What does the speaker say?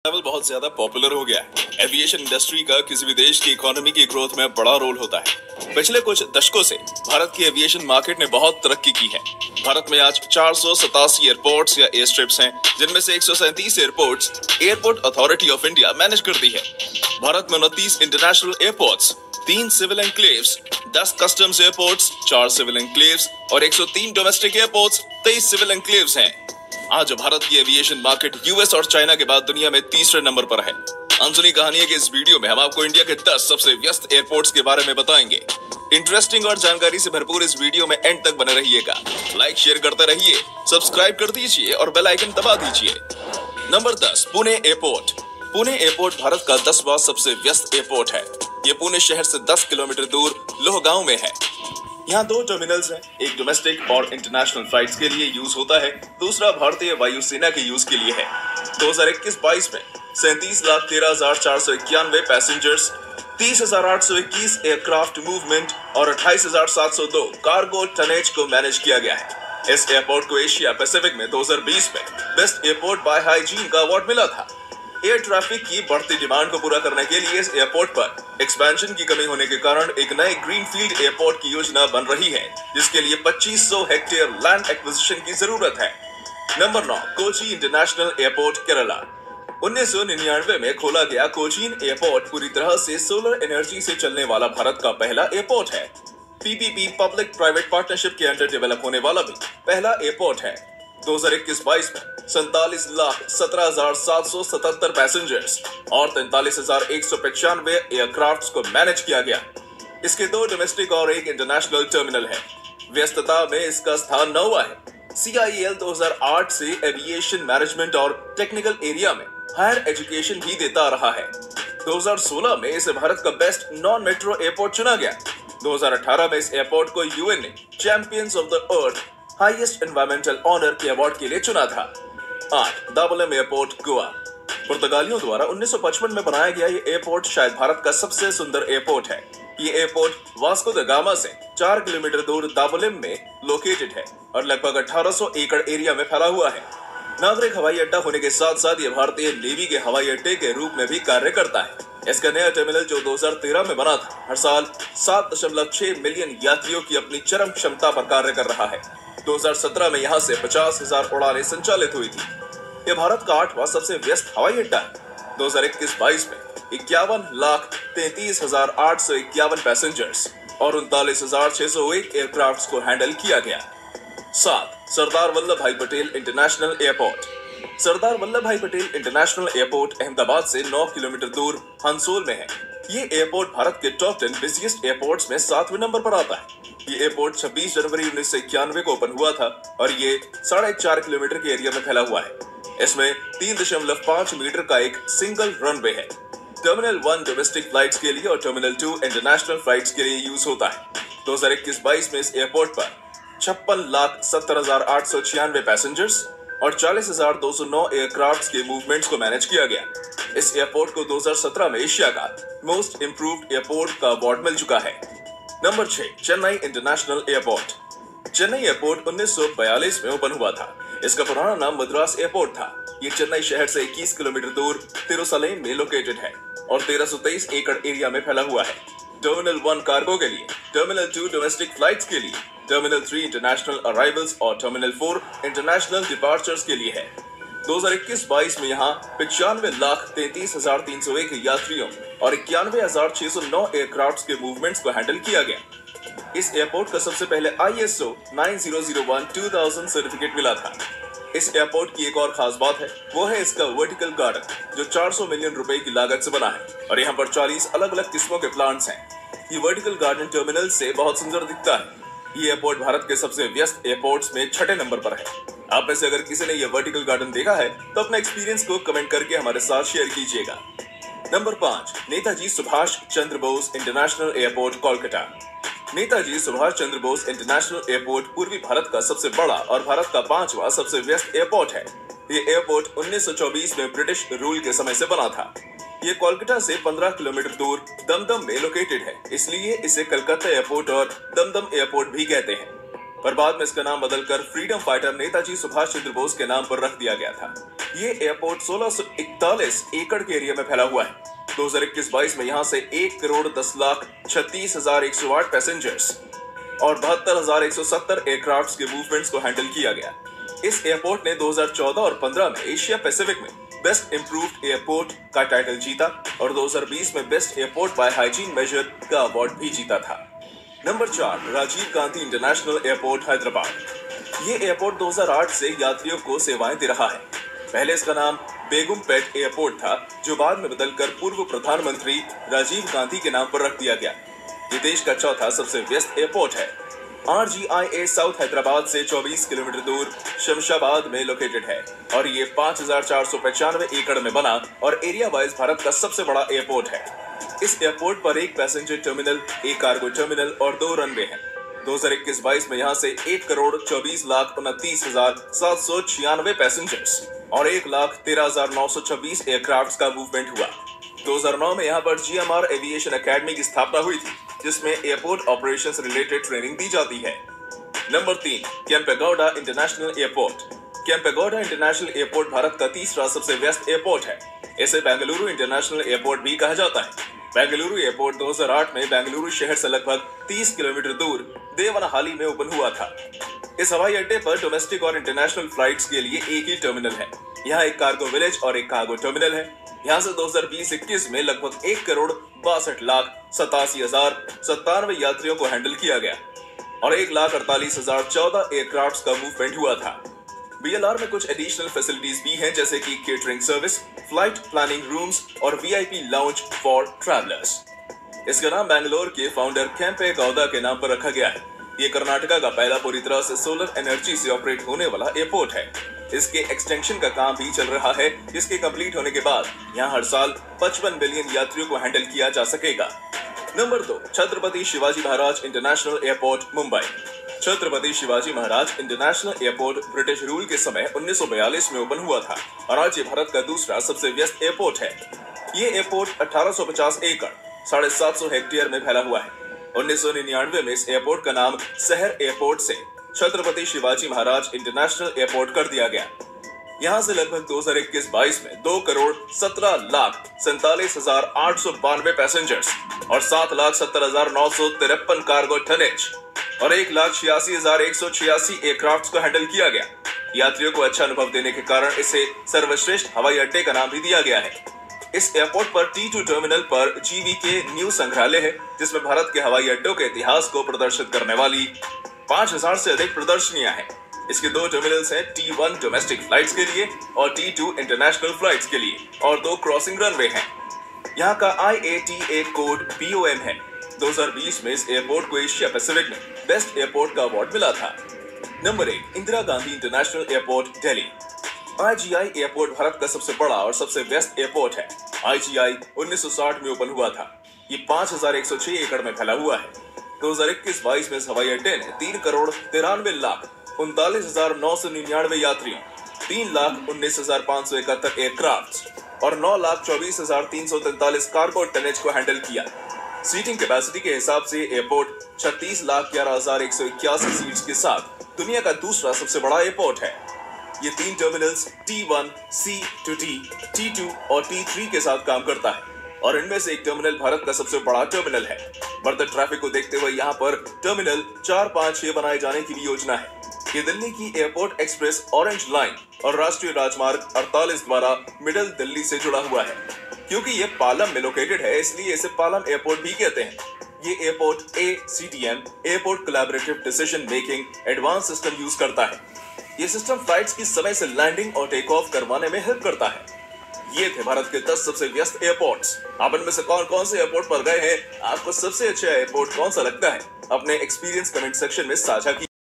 Level बहुत ज्यादा popular हो गया है। एविएशन इंडस्ट्री का किसी भी देश की इकोनॉमी की ग्रोथ में बड़ा रोल होता है। पिछले कुछ दशकों से भारत की एविएशन मार्केट ने बहुत तरक्की की है। भारत में आज 487 एयरपोर्ट्स या एयर स्ट्रिप्स हैं, जिनमें से 137 airports airport authority of India manage करती है। भारत में 29 international airports, 3 civil enclaves, 10 customs airports, 4 civil enclaves और 103 डोमेस्टिक एयरपोर्ट्स, 23 सिविल एनक्लेव्स हैं। आज भारत की एविएशन मार्केट यूएस और चाइना के बाद दुनिया में तीसरे नंबर पर है। अनसुनी कहानी है कि इस वीडियो में हम आपको इंडिया के 10 सबसे व्यस्त एयरपोर्ट्स के बारे में बताएंगे। इंटरेस्टिंग और जानकारी से भरपूर इस वीडियो में एंड तक बने रहिएगा। लाइक शेयर करते रहिए, सब्सक्राइब कर दीजिए और बेल आइकन दबा दीजिए। Number 10, Pune airport. Pune airport Bharat का 10वां सबसे व्यस्त एयरपोर्ट है। ये पुणे शहर से 10 किलोमीटर दूर लोहगांव में है। यहाँ 2 टर्मिनल्स हैं, एक डोमेस्टिक और इंटरनेशनल फ्लाइट्स के लिए यूज होता है, दूसरा भारतीय वायुसेना के यूज के लिए है। 2021-22 में 37,13,491 पैसेंजर्स, 30,821 एयरक्राफ्ट मूवमेंट और 28,702 कार्गो टनेज को मैनेज किया गया है। इस एयरपोर्ट को एशिया पैसिफिक में 2020 में बेस्ट एयरपोर्ट बाय हाइजीन का अवार्ड मिला था। एयर ट्रैफिक की बढ़ती डिमांड को पूरा करने के लिए इस एयरपोर्ट पर एक्सपेंशन की कमी होने के कारण एक नए ग्रीनफील्ड एयरपोर्ट की योजना बन रही है, जिसके लिए 2500 हेक्टेयर लैंड एक्विजिशन की जरूरत है। Number 9, Kochi international airport, Kerala. 1999 में खोला गया कोचीन एयरपोर्ट पूरी तरह से सोलर एनर्जी से चलने वाला भारत का पहला एयरपोर्ट है। पीपीपी पब्लिक प्राइवेट पार्टनरशिप के अंडर डेवलप होने वाला भी पहला एयरपोर्ट है। 2021-22 में 47,17,777 पैसेंजर्स और 43,195 एयरक्राफ्ट्स को मैनेज किया गया। इसके 2 डोमेस्टिक और 1 इंटरनेशनल टर्मिनल है। व्यस्तता में इसका स्थान 9वां है। CIEL 2008 से एविएशन मैनेजमेंट और टेक्निकल एरिया में हायर एजुकेशन भी देता रहा है। 2016 में इसे भारत का बेस्ट नॉन मेट्रो एयरपोर्ट चुना गया। 2018 में इस एयरपोर्ट को UN ने champions of the earth highest environmental honour के अवार्ड के लिए चुना था। 8, दाबोलेम एयरपोर्ट, गोवा। पुर्तगालियों द्वारा 1955 में बनाया गया ये एयरपोर्ट शायद भारत का सबसे सुंदर एयरपोर्ट है। ये एयरपोर्ट वास्को द गामा से 4 किलोमीटर दूर दाबोलेम में लोकेटेड है और लगभग 1800 एकड़ एरिया में फैला हुआ है। नागरिक हवाई अड्डा होने के साथ साथ ये भारतीय नेवी के हवाई अड्डे के रूप में भी कार्य करता है। इसका नया टर्मिनल जो 2013 में बना था, हर साल 7.6 मिलियन यात्रियों की अपनी चरम क्षमता पर कार्य कर रहा है। 2017 में यहाँ से 50,000 उड़ानें संचालित हुई थी। यह भारत का 8वां सबसे व्यस्त हवाई अड्डा है। 2021-22 में 51,33,851 पैसेंजर्स और 39,601 एयरक्राफ्ट्स को हैंडल किया गया। 7, सरदार वल्लभ भाई पटेल इंटरनेशनल एयरपोर्ट। सरदार वल्लभ भाई पटेल इंटरनेशनल एयरपोर्ट अहमदाबाद से 9 किलोमीटर दूर हंसोल में है। ये एयरपोर्ट भारत के टॉप 10 बिजिएस्ट एयरपोर्ट्स में 7वें नंबर पर आता है। ये एयरपोर्ट 26 जनवरी 1991 को ओपन हुआ था और ये 4.5 किलोमीटर के एरिया में फैला हुआ है। इसमें 3.5 मीटर का एक सिंगल रनवे है। टर्मिनल 1 डोमेस्टिक फ्लाइट्स के लिए और टर्मिनल 2 इंटरनेशनल फ्लाइट्स के लिए यूज होता है। 2021-22 में इस एयरपोर्ट पर 56,70,896 पैसेंजर्स और 40,209 एयरक्राफ्ट्स के मूवमेंट्स को मैनेज किया गया। इस एयरपोर्ट को 2017 में एशिया का मोस्ट इम्प्रूव्ड एयरपोर्ट का अवार्ड मिल चुका है। Number 6, Chennai international airport. Chennai airport 1942 में ओपन हुआ था। इसका पुराना नाम मद्रास एयरपोर्ट था। ये चेन्नई शहर से 21 किलोमीटर दूर तिरुसलेम में लोकेटेड है और 1323 एकड़ एरिया में फैला हुआ है। टर्मिनल 1 कार्गो के लिए, टर्मिनल 2 डोमेस्टिक फ्लाइट्स के लिए, टर्मिनल 3 इंटरनेशनल अराइवल्स और टर्मिनल 4 इंटरनेशनल डिपार्चर्स के लिए है। 2021-22 में यहाँ 95,33,301 यात्रियों और 91,609 एयरक्राफ्ट्स के मूवमेंट्स को हैंडल किया गया। इस एयरपोर्ट का सबसे पहले ISO 9001:2000 सर्टिफिकेट मिला था। इस एयरपोर्ट की एक और खास बात है, वो है इसका वर्टिकल गार्डन, जो 400 मिलियन रुपए की लागत से बना है और यहाँ पर 40 अलग अलग किस्मों के प्लांट्स हैं। ये वर्टिकल गार्डन टर्मिनल से बहुत सुंदर दिखता है। ये एयरपोर्ट भारत के सबसे व्यस्त एयरपोर्ट्स में 6ठे नंबर पर है। आप में से अगर किसी ने यह वर्टिकल गार्डन देखा है तो अपना एक्सपीरियंस को कमेंट करके हमारे साथ शेयर कीजिएगा। Number 5, Netaji Subhash Chandra Bose international airport, Kolkata. Netaji Subhash Chandra Bose international airport पूर्वी भारत का सबसे बड़ा और भारत का 5वां सबसे व्यस्त एयरपोर्ट है। ये एयरपोर्ट 1924 में ब्रिटिश रूल के समय से बना था। ये कोलकाता से 15 किलोमीटर दूर दमदम में लोकेटेड है, इसलिए इसे कलकत्ता एयरपोर्ट और दमदम एयरपोर्ट भी कहते हैं। पर बाद में इसका नाम बदलकर फ्रीडम फाइटर नेताजी सुभाष चंद्र बोस के नाम पर रख दिया गया था। ये एयरपोर्ट 1641 एकड़ के एरिया में फैला हुआ है। 2021-22 में यहाँ से 1,10,36,108 पैसेंजर्स और 72,170 एयरक्राफ्ट के मूवमेंट्स को हैंडल किया गया। इस एयरपोर्ट ने 2014 और 15 में एशिया पैसिफिक में बेस्ट इंप्रूव्ड एयरपोर्ट का टाइटल जीता और 2020 में best airport by hygiene measure का अवार्ड भी जीता था। Number 4, Rajiv Gandhi international airport Hyderabad. ये एयरपोर्ट 2008 से यात्रियों को सेवाएं दे रहा है। पहले इसका नाम बेगमपेट एयरपोर्ट था, जो बाद में बदलकर पूर्व प्रधानमंत्री राजीव गांधी के नाम पर रख दिया गया। ये देश का चौथा सबसे व्यस्त एयरपोर्ट है। RGIA साउथ हैदराबाद से 24 किलोमीटर दूर शमशाबाद में लोकेटेड है और ये 5,495 एकड़ में बना और एरिया वाइज भारत का सबसे बड़ा एयरपोर्ट है। इस एयरपोर्ट पर एक पैसेंजर टर्मिनल, एक कार्गो टर्मिनल और 2 रनवे हैं। 2021-22 में यहाँ से 1,24,29,796 पैसेंजर्स और 1,13,926 एयरक्राफ्ट का मूवमेंट हुआ। 2009 में यहाँ पर GMR एविएशन अकेडमी की स्थापना हुई थी, जिसमें एयरपोर्ट ऑपरेशंस रिलेटेड ट्रेनिंग दी जाती है। Number 3, Kempegowda international airport. Kempegowda international airport Bharat का तीसरा सबसे व्यस्त एयरपोर्ट है। इसे बेंगलुरु इंटरनेशनल एयरपोर्ट भी कहा जाता है। बेंगलुरु एयरपोर्ट 2008 में बेंगलुरु शहर से लगभग 30 किलोमीटर दूर देवनहाली में ओपन हुआ था। इस हवाई अड्डे पर डोमेस्टिक और इंटरनेशनल फ्लाइट्स के लिए एक ही टर्मिनल है। यहाँ एक कार्गो विलेज और एक कार्गो टर्मिनल है। यहाँ से 2020-21 में लगभग 1,62,87,097 यात्रियों को हैंडल किया गया और 1,48,014 एयरक्राफ्ट का मूवमेंट हुआ था। BLR में कुछ एडिशनल फैसिलिटीज भी हैं, जैसे कि catering service, flight planning rooms और VIP लाउंज फॉर ट्रैवलर्स। इसका नाम बैंगलोर के फाउंडर केम्पेगौड़ा के नाम पर रखा गया है। ये कर्नाटका का पहला पूरी तरह से सोलर एनर्जी से ऑपरेट होने वाला एयरपोर्ट है। इसके एक्सटेंशन का काम भी चल रहा है, जिसके कंप्लीट होने के बाद यहाँ हर साल 55 बिलियन यात्रियों को हैंडल किया जा सकेगा। Number 2, Chhatrapati Shivaji Maharaj international airport Mumbai. Chhatrapati Shivaji Maharaj international airport British rule के समय 1942 में ओपन हुआ था और आज ये भारत का दूसरा सबसे व्यस्त एयरपोर्ट है। ये एयरपोर्ट 1850 एकड़ 750 हेक्टेयर में फैला हुआ है। 1999 में इस एयरपोर्ट का नाम शहर एयरपोर्ट से छत्रपति शिवाजी महाराज इंटरनेशनल एयरपोर्ट कर दिया गया। यहाँ से लगभग 2021-22 में 2,17,47,892 पैसेंजर्स और 7,70,953 कार्गो टनेज और 1,86,186 एयरक्राफ्ट को हैंडल किया गया। यात्रियों को अच्छा अनुभव देने के कारण इसे सर्वश्रेष्ठ हवाई अड्डे का नाम भी दिया गया है। इस एयरपोर्ट पर T2 टर्मिनल पर GVK न्यू संग्रहालय है, जिसमें भारत के हवाई अड्डों के इतिहास को प्रदर्शित करने वाली 5,000 से अधिक प्रदर्शनियां हैं। इसके 2 टर्मिनल्स हैं, T1 डोमेस्टिक फ्लाइट्स के लिए और T2 इंटरनेशनल फ्लाइट्स के लिए और 2 क्रॉसिंग रनवे हैं। यहाँ का IATA कोड BOM है। 2020 में इस एयरपोर्ट को एशिया पैसिफिक में बेस्ट एयरपोर्ट का अवार्ड मिला था। Number 1, Indira Gandhi international airport Delhi. IGI airport Bharat का सबसे बड़ा और सबसे व्यस्त एयरपोर्ट है। IGI 1960 में ओपन हुआ था। ये 5,106 एकड़ में फैला हुआ है। 2021-22 में इस हवाई अड्डे ने 3,93,39,999 यात्रियों, 3,19,571 एयरक्राफ्ट और 9,24,343 कार्गो टनेज को हैंडल किया। सीटिंग कैपेसिटी के हिसाब से एयरपोर्ट 36,11,181 सीट्स के साथ दुनिया का दूसरा सबसे बड़ा एयरपोर्ट है। ये 3 टर्मिनल्स T1, C-to-D, T2 और T3 के साथ काम करता है और इनमें से एक टर्मिनल भारत का सबसे बड़ा टर्मिनल है। बढ़ते ट्रैफिक को देखते हुए यहाँ पर टर्मिनल 4, 5, 6 बनाए जाने की भी योजना है। ये दिल्ली की एयरपोर्ट एक्सप्रेस ऑरेंज लाइन और राष्ट्रीय राजमार्ग 48 द्वारा मिडल दिल्ली से जुड़ा हुआ है। क्योंकि ये पालम में लोकेटेड है, इसलिए इसे पालम एयरपोर्ट भी कहते हैं। ये airport ACTM airport collaborative decision making advance system use करता है। ये सिस्टम फ्लाइट्स की समय से लैंडिंग और टेक ऑफ करवाने में हेल्प करता है। ये थे भारत के 10 सबसे व्यस्त एयरपोर्ट्स। आप इनमें से कौन कौन से एयरपोर्ट पर गए हैं? आपको सबसे अच्छा एयरपोर्ट कौन सा लगता है? अपने एक्सपीरियंस कमेंट सेक्शन में साझा कीजिए।